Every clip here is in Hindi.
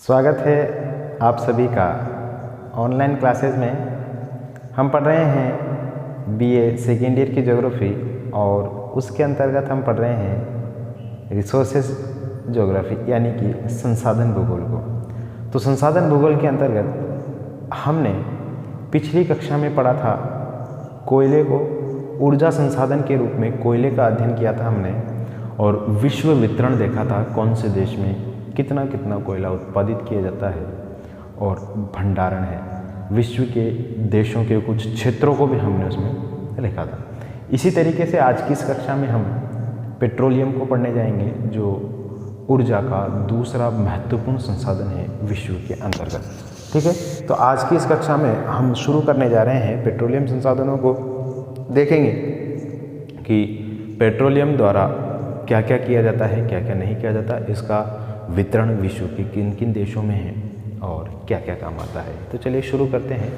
स्वागत है आप सभी का ऑनलाइन क्लासेस में। हम पढ़ रहे हैं बीए सेकेंड ईयर की ज्योग्राफी और उसके अंतर्गत हम पढ़ रहे हैं रिसोर्सेज ज्योग्राफी यानी कि संसाधन भूगोल को। तो संसाधन भूगोल के अंतर्गत हमने पिछली कक्षा में पढ़ा था कोयले को ऊर्जा संसाधन के रूप में कोयले का अध्ययन किया था हमने और विश्व वितरण देखा था कौन से देश में कितना कितना कोयला उत्पादित किया जाता है और भंडारण है। विश्व के देशों के कुछ क्षेत्रों को भी हमने उसमें लिखा था। इसी तरीके से आज की इस कक्षा में हम पेट्रोलियम को पढ़ने जाएंगे जो ऊर्जा का दूसरा महत्वपूर्ण संसाधन है विश्व के अंतर्गत। ठीक है, तो आज की इस कक्षा में हम शुरू करने जा रहे हैं पेट्रोलियम संसाधनों को। देखेंगे कि पेट्रोलियम द्वारा क्या क्या किया जाता है, क्या क्या नहीं किया जाता, इसका वितरण विश्व के किन किन देशों में है और क्या क्या काम आता है। तो चलिए शुरू करते हैं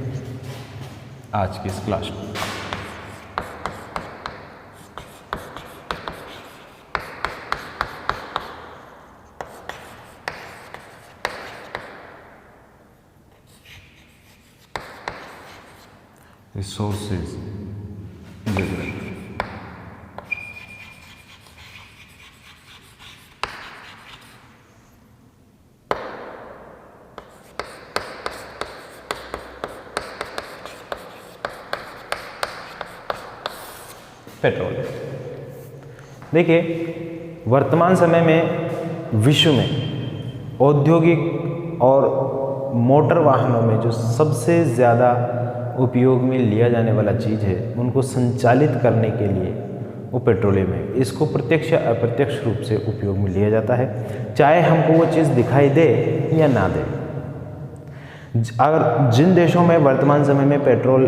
आज की इस क्लास को। Resources geography. पेट्रोल। देखिए, वर्तमान समय में विश्व में औद्योगिक और मोटर वाहनों में जो सबसे ज़्यादा उपयोग में लिया जाने वाला चीज़ है उनको संचालित करने के लिए वो पेट्रोलियम है। इसको प्रत्यक्ष या अप्रत्यक्ष रूप से उपयोग में लिया जाता है, चाहे हमको वो चीज़ दिखाई दे या ना दे। अगर जिन देशों में वर्तमान समय में पेट्रोल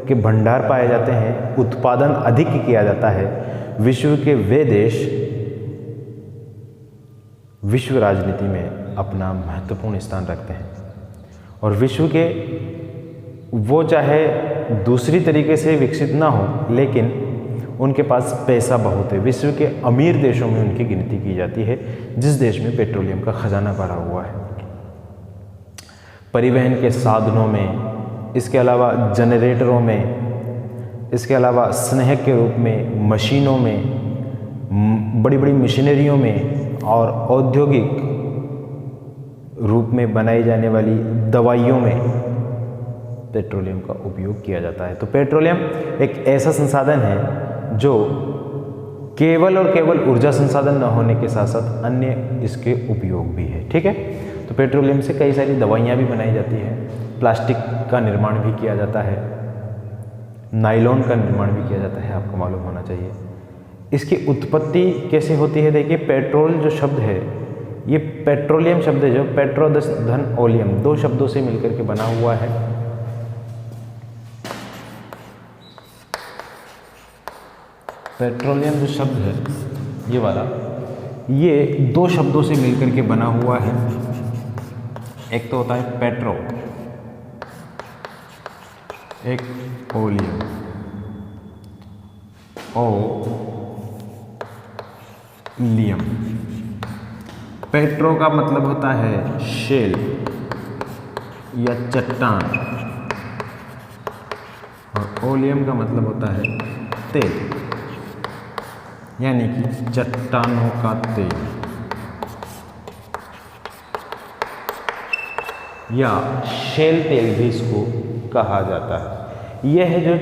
के भंडार पाए जाते हैं, उत्पादन अधिक किया जाता है, विश्व के वे देश विश्व राजनीति में अपना महत्वपूर्ण स्थान रखते हैं और विश्व के वो चाहे दूसरी तरीके से विकसित ना हो लेकिन उनके पास पैसा बहुत है। विश्व के अमीर देशों में उनकी गिनती की जाती है जिस देश में पेट्रोलियम का खजाना भरा हुआ है। परिवहन के साधनों में, इसके अलावा जनरेटरों में, इसके अलावा स्नेहक के रूप में मशीनों में, बड़ी बड़ी मशीनरियों में और औद्योगिक रूप में बनाई जाने वाली दवाइयों में पेट्रोलियम का उपयोग किया जाता है। तो पेट्रोलियम एक ऐसा संसाधन है जो केवल और केवल ऊर्जा संसाधन न होने के साथ साथ अन्य इसके उपयोग भी है। ठीक है, तो पेट्रोलियम से कई सारी दवाइयाँ भी बनाई जाती हैं, प्लास्टिक का निर्माण भी किया जाता है, नायलॉन का निर्माण भी किया जाता है, आपको मालूम होना चाहिए। इसकी उत्पत्ति कैसे होती है? देखिए, पेट्रोल जो शब्द है ये पेट्रोलियम शब्द है जो पेट्रो धन ओलियम दो शब्दों से मिलकर के बना हुआ है। पेट्रोलियम जो शब्द है ये वाला, ये दो शब्दों से मिलकर के बना हुआ है। एक तो होता है पेट्रो, एक ओलियम, ओलियम। पेट्रो का मतलब होता है शेल या चट्टान और ओलियम का मतलब होता है तेल यानी कि चट्टानों का तेल या शेल तेल भी इसको कहा जाता है। यह है जो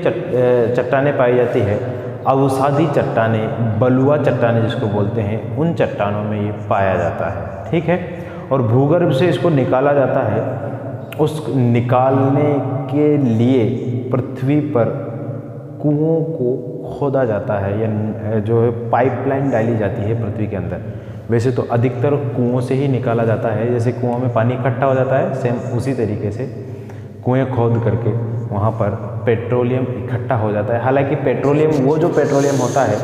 चट्टानें पाई जाती है, अवसादी चट्टानें, बलुआ चट्टानें जिसको बोलते हैं, उन चट्टानों में ये पाया जाता है। ठीक है, और भूगर्भ से इसको निकाला जाता है। उस निकालने के लिए पृथ्वी पर कुओं को खोदा जाता है या जो है पाइपलाइन डाली जाती है पृथ्वी के अंदर। वैसे तो अधिकतर कुओं से ही निकाला जाता है, जैसे कुओं में पानी इकट्ठा हो जाता है, सेम उसी तरीके से कुएं खोद करके वहाँ पर पेट्रोलियम इकट्ठा हो जाता है। हालांकि पेट्रोलियम, वो जो पेट्रोलियम होता है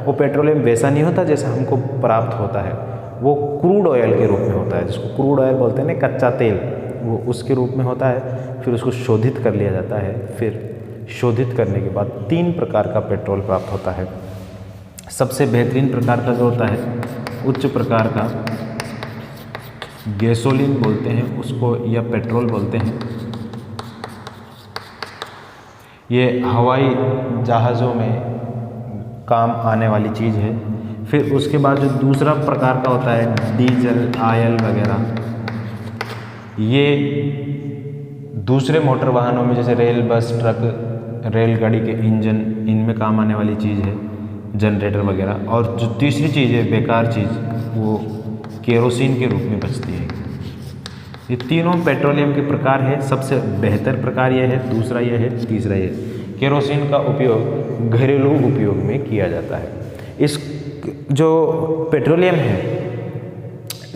वो पेट्रोलियम वैसा नहीं होता जैसा हमको प्राप्त होता है, वो क्रूड ऑयल के रूप में होता है, जिसको क्रूड ऑयल बोलते हैं ना, कच्चा तेल, वो उसके रूप में होता है। फिर उसको शोधित कर लिया जाता है, फिर शोधित करने के बाद 3 प्रकार का पेट्रोल प्राप्त होता है। सबसे बेहतरीन प्रकार का जो होता है उच्च प्रकार का गैसोलीन बोलते हैं उसको, या पेट्रोल बोलते हैं। ये हवाई जहाज़ों में काम आने वाली चीज़ है। फिर उसके बाद जो दूसरा प्रकार का होता है डीजल, ऑयल वगैरह, ये दूसरे मोटर वाहनों में जैसे रेल, बस, ट्रक, रेलगाड़ी के इंजन, इनमें काम आने वाली चीज़ है, जनरेटर वगैरह। और जो तीसरी चीज़ है बेकार चीज़, वो केरोसिन के रूप में बचती है। ये तीनों पेट्रोलियम के प्रकार है। सबसे बेहतर प्रकार यह है, दूसरा यह है, तीसरा यह है। केरोसिन का उपयोग घरेलू उपयोग में किया जाता है। इस जो पेट्रोलियम है,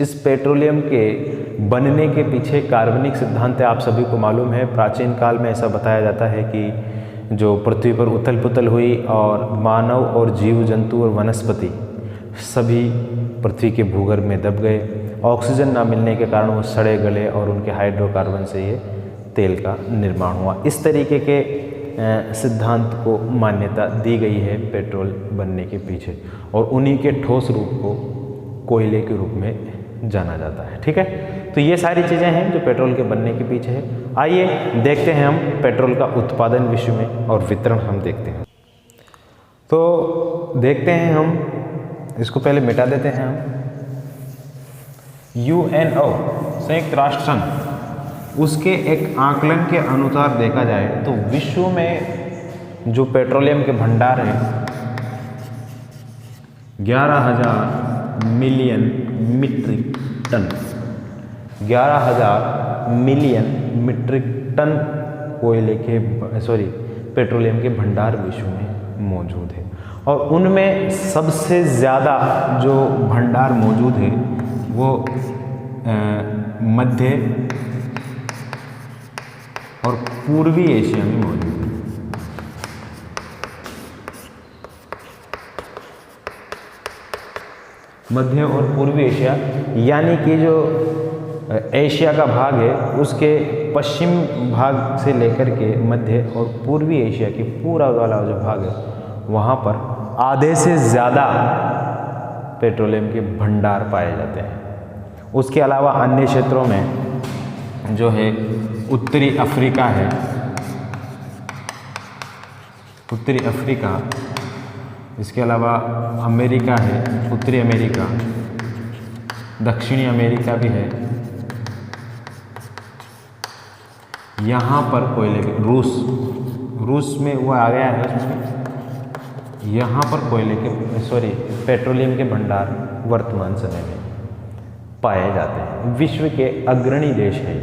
इस पेट्रोलियम के बनने के पीछे कार्बनिक सिद्धांत है, आप सभी को मालूम है। प्राचीन काल में ऐसा बताया जाता है कि जो पृथ्वी पर उथल पुथल हुई और मानव और जीव जंतु और वनस्पति सभी पृथ्वी के भूगर्भ में दब गए। ऑक्सीजन ना मिलने के कारण वो सड़े गले और उनके हाइड्रोकार्बन से ये तेल का निर्माण हुआ। इस तरीके के सिद्धांत को मान्यता दी गई है पेट्रोल बनने के पीछे, और उन्हीं के ठोस रूप को कोयले के रूप में जाना जाता है। ठीक है, तो ये सारी चीज़ें हैं जो पेट्रोल के बनने के पीछे है। आइए देखते हैं हम पेट्रोल का उत्पादन विश्व में और वितरण हम देखते हैं। तो देखते हैं हम, इसको पहले मिटा देते हैं हम। UNO संयुक्त राष्ट्र संघ, उसके एक आकलन के अनुसार देखा जाए तो विश्व में जो पेट्रोलियम के भंडार हैं 11,000 million metric ton, 11,000 million metric ton कोयले के पेट्रोलियम के भंडार विश्व में मौजूद है। और उनमें सबसे ज़्यादा जो भंडार मौजूद है वो मध्य और पूर्वी एशिया में मौजूद है। मध्य और पूर्वी एशिया, यानी कि जो एशिया का भाग है उसके पश्चिम भाग से लेकर के मध्य और पूर्वी एशिया की पूरा वाला जो भाग है वहाँ पर आधे से ज़्यादा पेट्रोलियम के भंडार पाए जाते हैं। उसके अलावा अन्य क्षेत्रों में जो है उत्तरी अफ्रीका है, उत्तरी अफ्रीका, इसके अलावा अमेरिका है, उत्तरी अमेरिका, दक्षिणी अमेरिका भी है। यहाँ पर कोयले के रूस में वो आ गया है उसमें, यहाँ पर कोयले के पेट्रोलियम के भंडार वर्तमान समय में पाए जाते हैं। विश्व के अग्रणी देश हैं।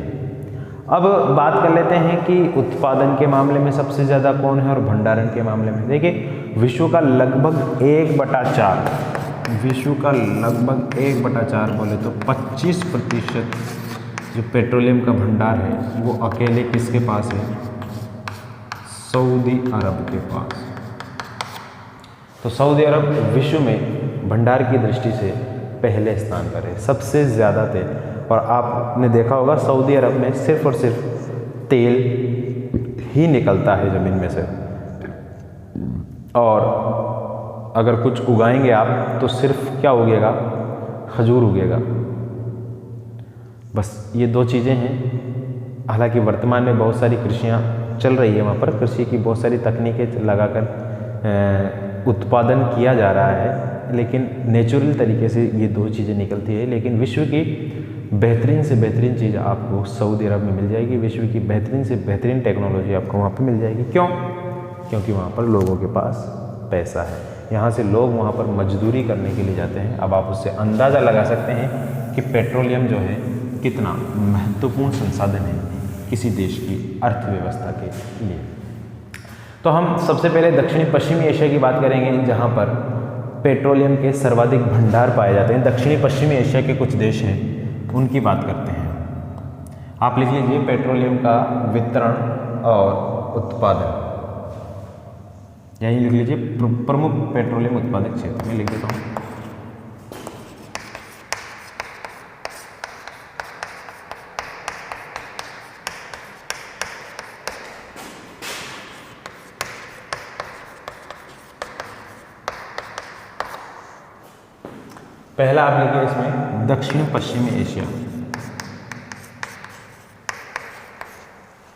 अब बात कर लेते हैं कि उत्पादन के मामले में सबसे ज़्यादा कौन है और भंडारण के मामले में। देखिए, विश्व का लगभग 1/4, विश्व का लगभग 1/4 बोले तो 25% जो पेट्रोलियम का भंडार है वो अकेले किसके पास है? सऊदी अरब के पास। तो सऊदी अरब विश्व में भंडार की दृष्टि से पहले स्थान पर है, सबसे ज़्यादा तेल। और आपने देखा होगा सऊदी अरब में सिर्फ और सिर्फ तेल ही निकलता है ज़मीन में से, और अगर कुछ उगाएंगे आप तो सिर्फ क्या उगेगा? खजूर उगेगा। बस ये दो चीज़ें हैं। हालांकि वर्तमान में बहुत सारी कृषियाँ चल रही है, वहाँ पर कृषि की बहुत सारी तकनीकें लगाकर उत्पादन किया जा रहा है, लेकिन नेचुरल तरीके से ये दो चीज़ें निकलती है। लेकिन विश्व की बेहतरीन से बेहतरीन चीज़ आपको सऊदी अरब में मिल जाएगी। विश्व की बेहतरीन से बेहतरीन टेक्नोलॉजी आपको वहाँ पर मिल जाएगी। क्यों? क्योंकि वहाँ पर लोगों के पास पैसा है। यहाँ से लोग वहाँ पर मजदूरी करने के लिए जाते हैं। अब आप उससे अंदाज़ा लगा सकते हैं कि पेट्रोलियम जो है कितना महत्वपूर्ण संसाधन है किसी देश की अर्थव्यवस्था के लिए। तो हम सबसे पहले दक्षिणी पश्चिमी एशिया की बात करेंगे, जहाँ पर पेट्रोलियम के सर्वाधिक भंडार पाए जाते हैं। दक्षिणी पश्चिमी एशिया के कुछ देश हैं, उनकी बात करते हैं। आप लिख लीजिए पेट्रोलियम का वितरण और उत्पादन, यही लिख लीजिए प्रमुख पेट्रोलियम उत्पादक क्षेत्र में लिख देता हूँ। पहला आप लिखिए इसमें दक्षिण पश्चिमी एशिया।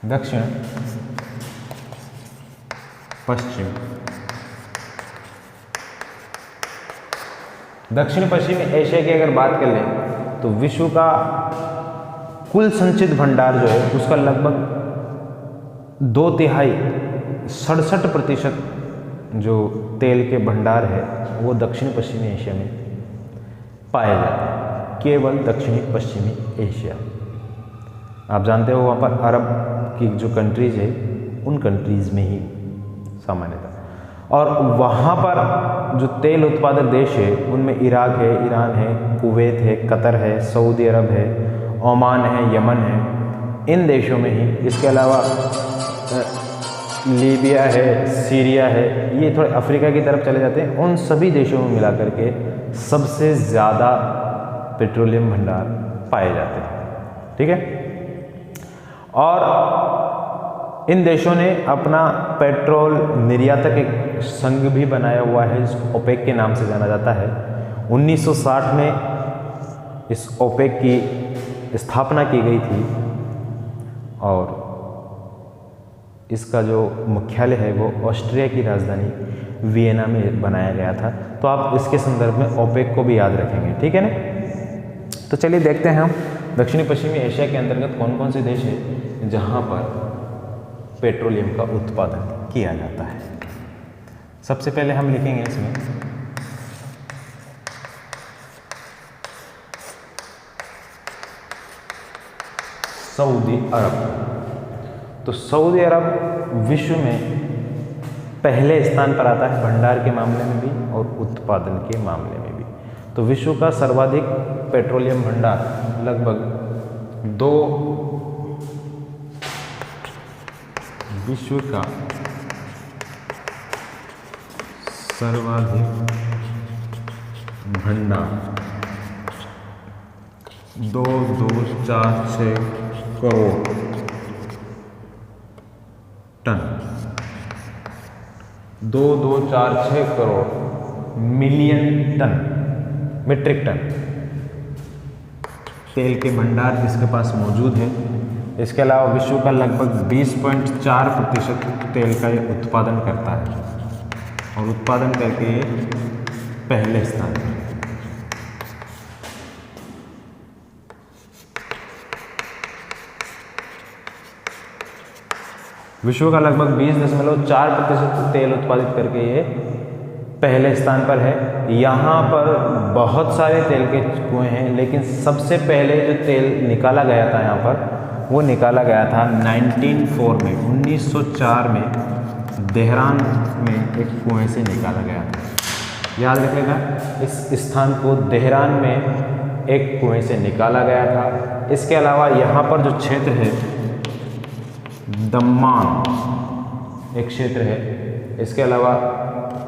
दक्षिण पश्चिम दक्षिण पश्चिम एशिया की अगर बात कर लें तो विश्व का कुल संचित भंडार जो है उसका लगभग 2/3 67% जो तेल के भंडार है वो दक्षिण पश्चिमी एशिया में पाए जाते हैं, केवल दक्षिणी पश्चिमी एशिया। आप जानते हो वहाँ पर अरब की जो कंट्रीज़ है उन कंट्रीज़ में ही सामान्यतः, और वहाँ पर जो तेल उत्पादक देश है उनमें इराक है, ईरान है, कुवैत है, कतर है, सऊदी अरब है, ओमान है, यमन है, इन देशों में ही। इसके अलावा लीबिया है, सीरिया है, ये थोड़े अफ्रीका की तरफ चले जाते हैं। उन सभी देशों में मिला करके सबसे ज़्यादा पेट्रोलियम भंडार पाए जाते हैं, ठीक है। और इन देशों ने अपना पेट्रोल निर्यातक एक संघ भी बनाया हुआ है जिसको ओपेक के नाम से जाना जाता है। 1960 में इस ओपेक की स्थापना की गई थी और इसका जो मुख्यालय है वो ऑस्ट्रिया की राजधानी वियना में बनाया गया था। तो आप इसके संदर्भ में ओपेक को भी याद रखेंगे, ठीक है ना। तो चलिए देखते हैं हम दक्षिणी पश्चिमी एशिया के अंतर्गत कौन कौन से देश हैं जहाँ पर पेट्रोलियम का उत्पादन किया जाता है। सबसे पहले हम लिखेंगे इसमें सऊदी अरब। तो सऊदी अरब विश्व में पहले स्थान पर आता है भंडार के मामले में भी और उत्पादन के मामले में भी। तो विश्व का सर्वाधिक पेट्रोलियम भंडार लगभग विश्व का सर्वाधिक भंडार 2246 crore ton, 2246 crore million ton, metric ton तेल के भंडार इसके पास मौजूद है। इसके अलावा विश्व का लगभग 20.4% तेल का ये उत्पादन करता है और उत्पादन करके ये पहले स्थान पर। विश्व का लगभग 20.4% तेल उत्पादित करके ये पहले स्थान पर है। यहाँ पर बहुत सारे तेल के कुएं हैं, लेकिन सबसे पहले जो तेल निकाला गया था यहाँ पर वो निकाला गया था 1904 में देहरान में एक कुएं से निकाला गया था। याद रखिएगा इस स्थान को, देहरान में एक कुएं से निकाला गया था। इसके अलावा यहाँ पर जो क्षेत्र है दम्मान एक क्षेत्र है, इसके अलावा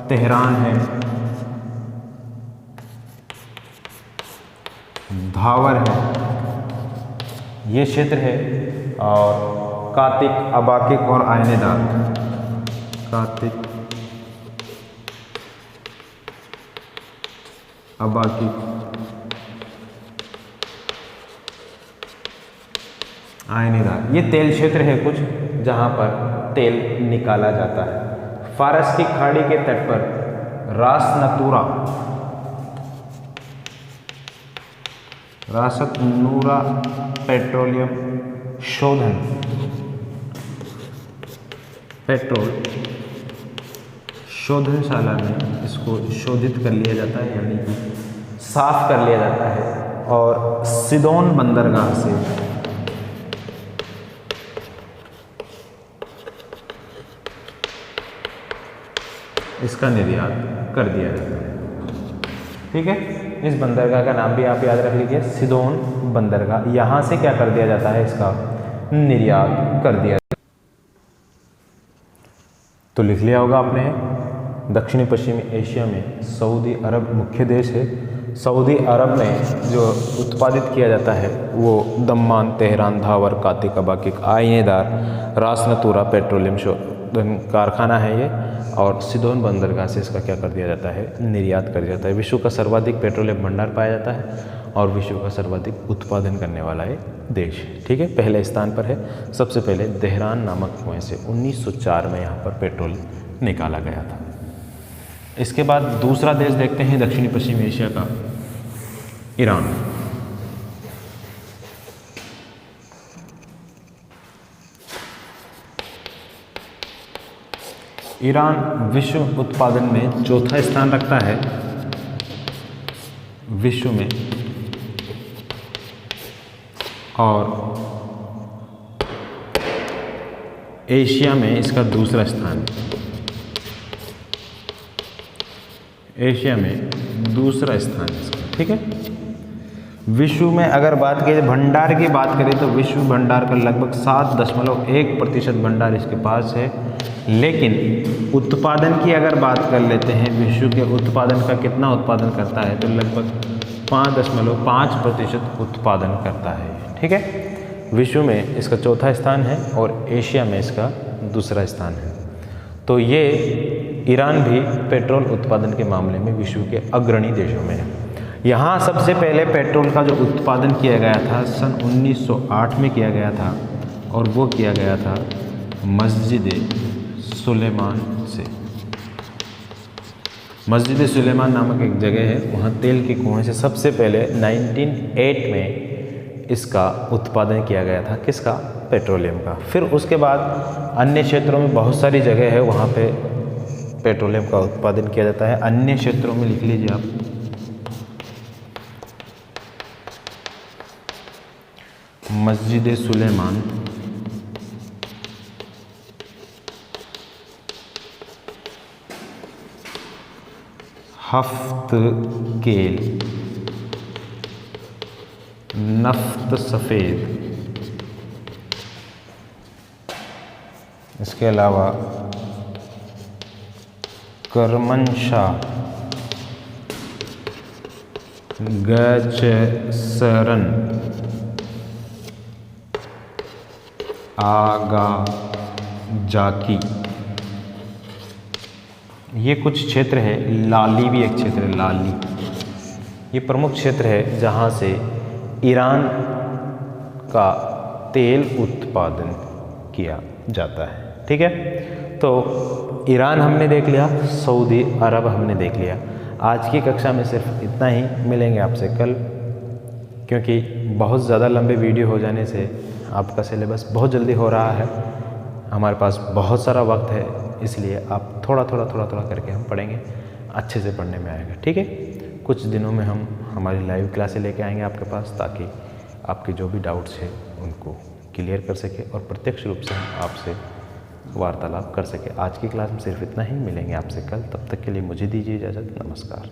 तेहरान है, धावर है, ये क्षेत्र है, और कातिक, अबाकिक और आयनेदार, कातिक, अबाकिक, आयनेदार, ये तेल क्षेत्र है कुछ जहाँ पर तेल निकाला जाता है। फारस की खाड़ी के तट पर रासत नूरा पेट्रोलियम शोधन, पेट्रोल शोधनशाला में इसको शोधित कर लिया जाता है, यानी कि साफ कर लिया जाता है, और सिदोन बंदरगाह से इसका निर्यात कर दिया जाता है, ठीक है। इस बंदरगाह का नाम भी आप याद रख लीजिए, सिदोन बंदरगाह। यहाँ से क्या कर दिया जाता है, इसका निर्यात कर दिया जाता है। तो लिख लिया होगा आपने, दक्षिणी पश्चिमी एशिया में सऊदी अरब मुख्य देश है। सऊदी अरब में जो उत्पादित किया जाता है वो दम्मान, तेहरान, धावर, कातिक, अबाकिक, आयनेदार, रास नतूरा पेट्रोलियम शोधन कारखाना है ये, और सिदोन बंदरगाह से इसका क्या कर दिया जाता है, निर्यात कर दिया जाता है। विश्व का सर्वाधिक पेट्रोलियम भंडार पाया जाता है और विश्व का सर्वाधिक उत्पादन करने वाला है देश, ठीक है, पहले स्थान पर है। सबसे पहले तेहरान नामक कुएं से 1904 में यहाँ पर पेट्रोल निकाला गया था। इसके बाद दूसरा देश देखते हैं दक्षिणी पश्चिमी एशिया का, ईरान। ईरान विश्व उत्पादन में चौथा स्थान रखता है विश्व में, और एशिया में इसका दूसरा स्थान, एशिया में दूसरा स्थान इसका, ठीक है। विश्व में अगर बात करें, भंडार की बात करें तो विश्व भंडार का लगभग 7.1% भंडार इसके पास है। लेकिन उत्पादन की अगर बात कर लेते हैं, विश्व के उत्पादन का कितना उत्पादन करता है, तो लगभग 5.5% उत्पादन करता है, ठीक है। विश्व में इसका चौथा स्थान है और एशिया में इसका दूसरा स्थान है। तो ये ईरान भी पेट्रोल उत्पादन के मामले में विश्व के अग्रणी देशों में है। यहाँ सबसे पहले पेट्रोल का जो उत्पादन किया गया था सन 1908 में किया गया था, और वो किया गया था मस्जिद सुलेमान से। मस्जिद सुलेमान नामक एक जगह है, वहाँ तेल के कुएं से सबसे पहले 1908 में इसका उत्पादन किया गया था। किसका? पेट्रोलियम का। फिर उसके बाद अन्य क्षेत्रों में बहुत सारी जगह है, वहाँ पे पेट्रोलियम का उत्पादन किया जाता है। अन्य क्षेत्रों में लिख लीजिए आप, मस्जिद सुलेमान, हफ्त केल, नफ्त सफ़ेद, इसके अलावा करमनशाह, गचसरन, आगा जाकी, ये कुछ क्षेत्र है। लाली भी एक क्षेत्र है, लाली, ये प्रमुख क्षेत्र है जहाँ से ईरान का तेल उत्पादन किया जाता है, ठीक है। तो ईरान हमने देख लिया, सऊदी अरब हमने देख लिया। आज की कक्षा में सिर्फ इतना ही, मिलेंगे आपसे कल, क्योंकि बहुत ज़्यादा लंबे वीडियो हो जाने से आपका सिलेबस बहुत जल्दी हो रहा है, हमारे पास बहुत सारा वक्त है, इसलिए आप थोड़ा थोड़ा करके हम पढ़ेंगे, अच्छे से पढ़ने में आएगा, ठीक है। कुछ दिनों में हम हमारी लाइव क्लासें लेके आएंगे आपके पास, ताकि आपके जो भी डाउट्स हैं उनको क्लियर कर सके और प्रत्यक्ष रूप से हम आपसे वार्तालाप कर सके। आज की क्लास में सिर्फ इतना ही, मिलेंगे आपसे कल, तब तक के लिए मुझे दीजिए इजाज़त, नमस्कार।